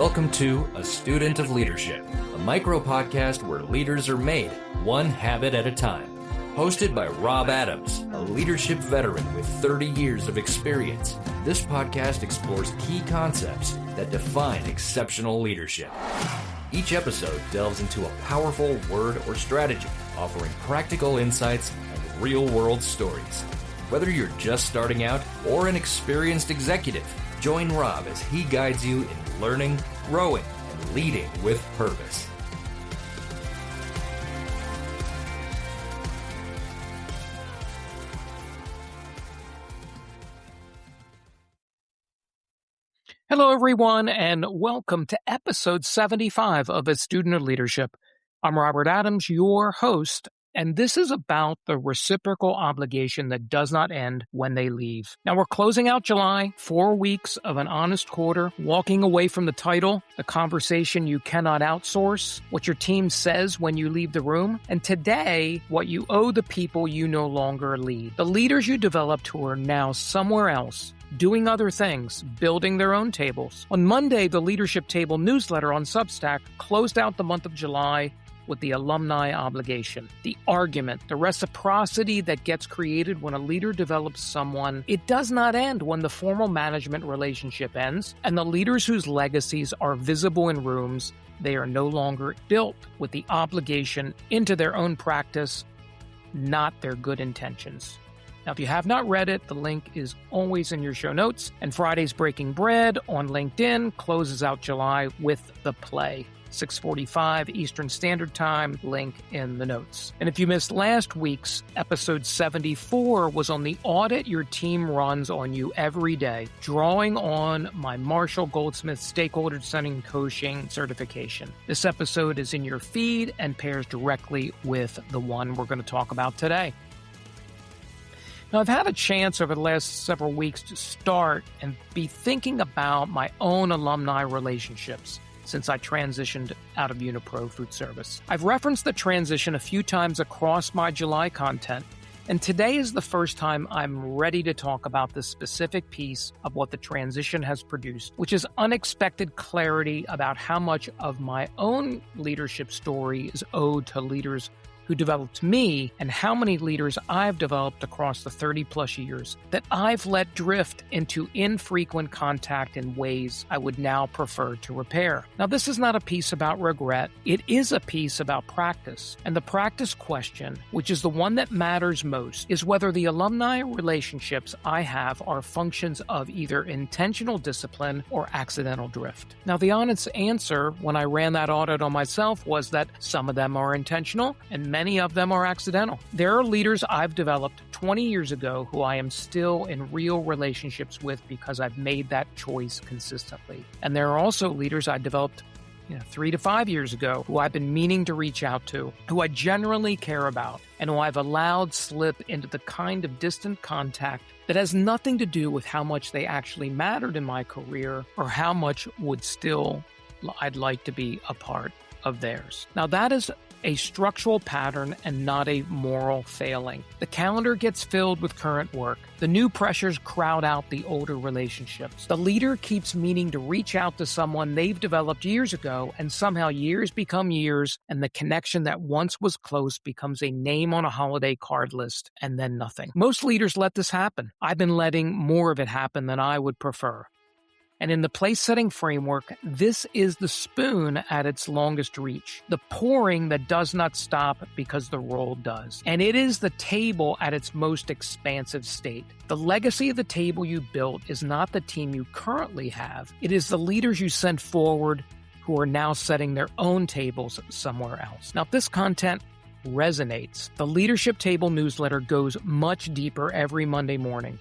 Welcome to A Student of Leadership, a micro-podcast where leaders are made one habit at a time. Hosted by Rob Adams, a leadership veteran with 30 years of experience, this podcast explores key concepts that define exceptional leadership. Each episode delves into a powerful word or strategy, offering practical insights and real-world stories. Whether you're just starting out or an experienced executive, join Rob as he guides you in learning, growing, and leading with purpose. Hello, everyone, and welcome to episode 75 of A Student of Leadership. I'm Robert Adams, your host, and this is about the reciprocal obligation that does not end when they leave. Now, we're closing out July, 4 weeks of an honest quarter, walking away from the title, the conversation you cannot outsource, what your team says when you leave the room, and today, what you owe the people you no longer lead. The leaders you developed who are now somewhere else, doing other things, building their own tables. On Monday, the Leadership Table newsletter on Substack closed out the month of July with the alumni obligation, the argument, the reciprocity that gets created when a leader develops someone. It does not end when the formal management relationship ends, and the leaders whose legacies are visible in rooms, they are no longer built with the obligation into their own practice, not their good intentions. Now, if you have not read it, the link is always in your show notes. And Friday's Breaking Bread on LinkedIn closes out July with the play. 6:45 Eastern Standard Time, link in the notes. And if you missed last week's episode 74 was on the audit your team runs on you every day, drawing on my Marshall Goldsmith Stakeholder Setting Coaching certification. This episode is in your feed and pairs directly with the one we're going to talk about today. Now, I've had a chance over the last several weeks to start and be thinking about my own alumni relationships since I transitioned out of UniPro Foodservice. I've referenced the transition a few times across my July content, and today is the first time I'm ready to talk about this specific piece of what the transition has produced, which is unexpected clarity about how much of my own leadership story is owed to leaders who developed me and how many leaders I've developed across the 30-plus years that I've let drift into infrequent contact in ways I would now prefer to repair. Now, this is not a piece about regret. It is a piece about practice. And the practice question, which is the one that matters most, is whether the alumni relationships I have are functions of either intentional discipline or accidental drift. Now, the honest answer when I ran that audit on myself was that some of them are intentional and many of them are accidental. There are leaders I've developed 20 years ago who I am still in real relationships with because I've made that choice consistently. And there are also leaders I developed 3 to 5 years ago who I've been meaning to reach out to, who I generally care about, and who I've allowed slip into the kind of distant contact that has nothing to do with how much they actually mattered in my career or how much I'd like to be a part of theirs. Now, that is a structural pattern and not a moral failing. The calendar gets filled with current work. The new pressures crowd out the older relationships. The leader keeps meaning to reach out to someone they've developed years ago, and somehow years become years, and the connection that once was close becomes a name on a holiday card list, and then nothing. Most leaders let this happen. I've been letting more of it happen than I would prefer. And in the place-setting framework, this is the spoon at its longest reach, the pouring that does not stop because the roll does. And it is the table at its most expansive state. The legacy of the table you built is not the team you currently have. It is the leaders you sent forward who are now setting their own tables somewhere else. Now, if this content resonates, the Leadership Table newsletter goes much deeper every Monday morning.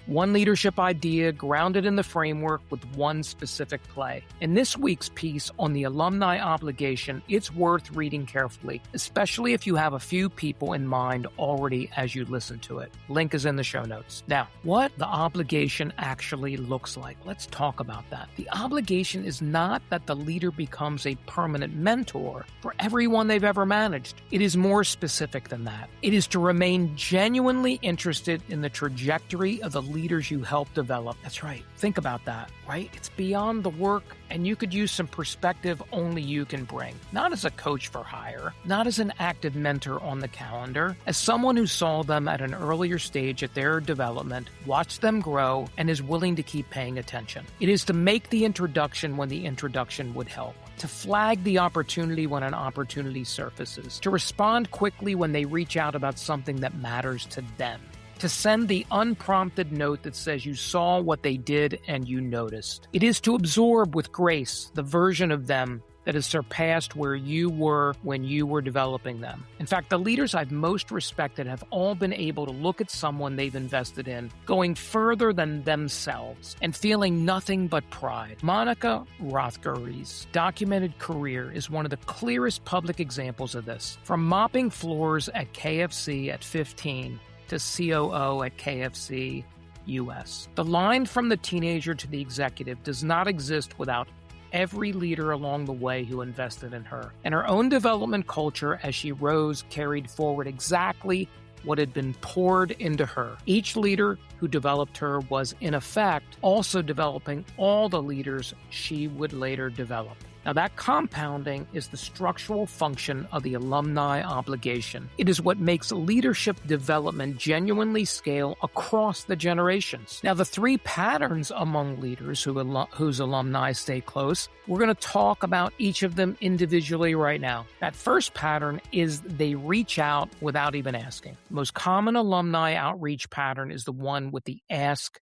One leadership idea grounded in the framework with one specific play. In this week's piece on the alumni obligation, it's worth reading carefully, especially if you have a few people in mind already as you listen to it. Link is in the show notes. Now, what the obligation actually looks like. Let's talk about that. The obligation is not that the leader becomes a permanent mentor for everyone they've ever managed. It is more specific than that. It is to remain genuinely interested in the trajectory of the leaders you help develop. That's right. Think about that, right? It's beyond the work, and you could use some perspective only you can bring. Not as a coach for hire, not as an active mentor on the calendar, as someone who saw them at an earlier stage at their development, watched them grow, and is willing to keep paying attention. It is to make the introduction when the introduction would help, to flag the opportunity when an opportunity surfaces, to respond quickly when they reach out about something that matters to them, to send the unprompted note that says you saw what they did and you noticed. It is to absorb with grace the version of them that has surpassed where you were when you were developing them. In fact, the leaders I've most respected have all been able to look at someone they've invested in, going further than themselves, and feeling nothing but pride. Monica Rothgary's documented career is one of the clearest public examples of this. From mopping floors at KFC at 15 to COO at KFC US. The line from the teenager to the executive does not exist without every leader along the way who invested in her. And her own development culture as she rose carried forward exactly what had been poured into her. Each leader who developed her was, in effect, also developing all the leaders she would later develop. Now, that compounding is the structural function of the alumni obligation. It is what makes leadership development genuinely scale across the generations. Now, the three patterns among leaders whose alumni stay close, we're going to talk about each of them individually right now. That first pattern is they reach out without even asking. The most common alumni outreach pattern is the one with the ask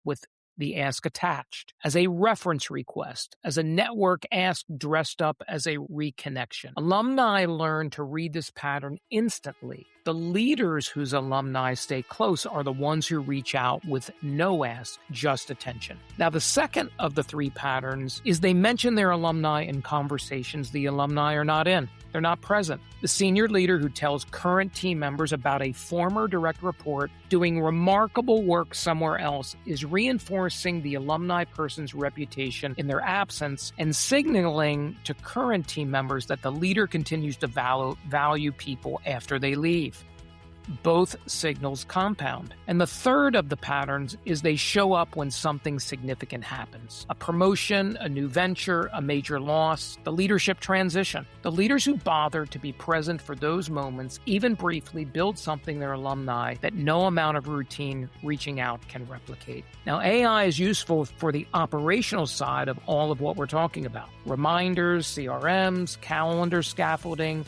attached, as a reference request, as a network ask dressed up as a reconnection. Alumni learn to read this pattern instantly. The leaders whose alumni stay close are the ones who reach out with no ask, just attention. Now, the second of the three patterns is they mention their alumni in conversations the alumni are not in. They're not present. The senior leader who tells current team members about a former direct report doing remarkable work somewhere else is reinforcing the alumni person's reputation in their absence and signaling to current team members that the leader continues to value people after they leave. Both signals compound. And the third of the patterns is they show up when something significant happens. A promotion, a new venture, a major loss, the leadership transition. The leaders who bother to be present for those moments, even briefly, build something their alumni that no amount of routine reaching out can replicate. Now, AI is useful for the operational side of all of what we're talking about. Reminders, CRMs, calendar scaffolding.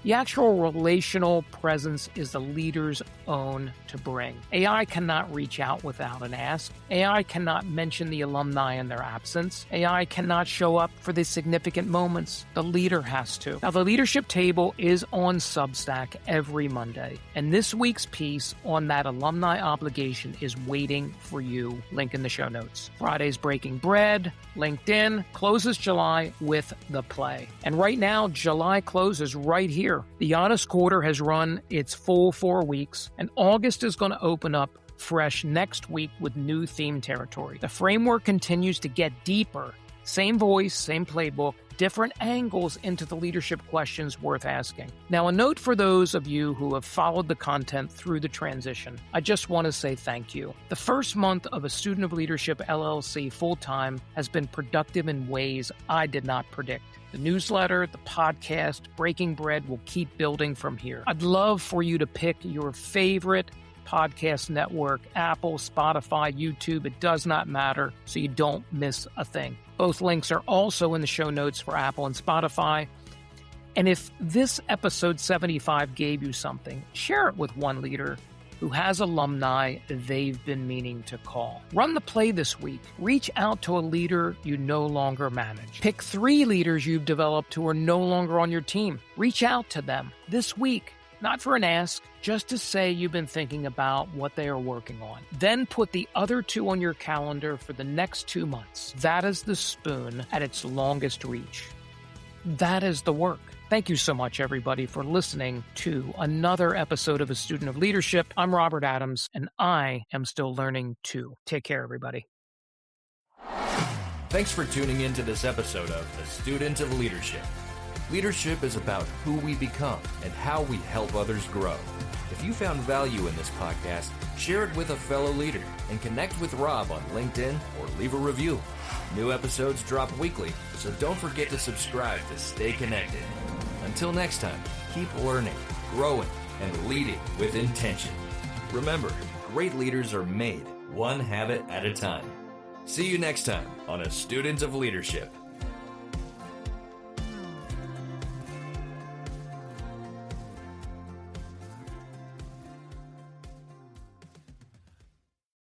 The actual relational presence is the leader's own to bring. AI cannot reach out without an ask. AI cannot mention the alumni in their absence. AI cannot show up for the significant moments. The leader has to. Now, the leadership table is on Substack every Monday, and this week's piece on that alumni obligation is waiting for you. Link in the show notes. Friday's Breaking Bread, LinkedIn, closes July with the play. And right now, July closes right here. The Honest Quarter has run its full 4 weeks, and August is going to open up fresh next week with new theme territory. The framework continues to get deeper. Same voice, same playbook, different angles into the leadership questions worth asking. Now, a note for those of you who have followed the content through the transition. I just want to say thank you. The first month of a Student of Leadership LLC full-time has been productive in ways I did not predict. The newsletter, the podcast, Breaking Bread will keep building from here. I'd love for you to pick your favorite podcast network, Apple, Spotify, YouTube, it does not matter, so you don't miss a thing. Both links are also in the show notes for Apple and Spotify. And if this episode 75 gave you something, share it with one leader who has alumni they've been meaning to call. Run the play this week. Reach out to a leader you no longer manage. Pick 3 leaders you've developed who are no longer on your team. Reach out to them this week, not for an ask, just to say you've been thinking about what they are working on. Then put the other 2 on your calendar for the next 2 months. That is the spoon at its longest reach. That is the work. Thank you so much, everybody, for listening to another episode of A Student of Leadership. I'm Robert Adams, and I am still learning too. Take care, everybody. Thanks for tuning in to this episode of A Student of Leadership. Leadership is about who we become and how we help others grow. If you found value in this podcast, share it with a fellow leader and connect with Rob on LinkedIn or leave a review. New episodes drop weekly, so don't forget to subscribe to stay connected. Until next time, keep learning, growing, and leading with intention. Remember, great leaders are made one habit at a time. See you next time on A Student of Leadership.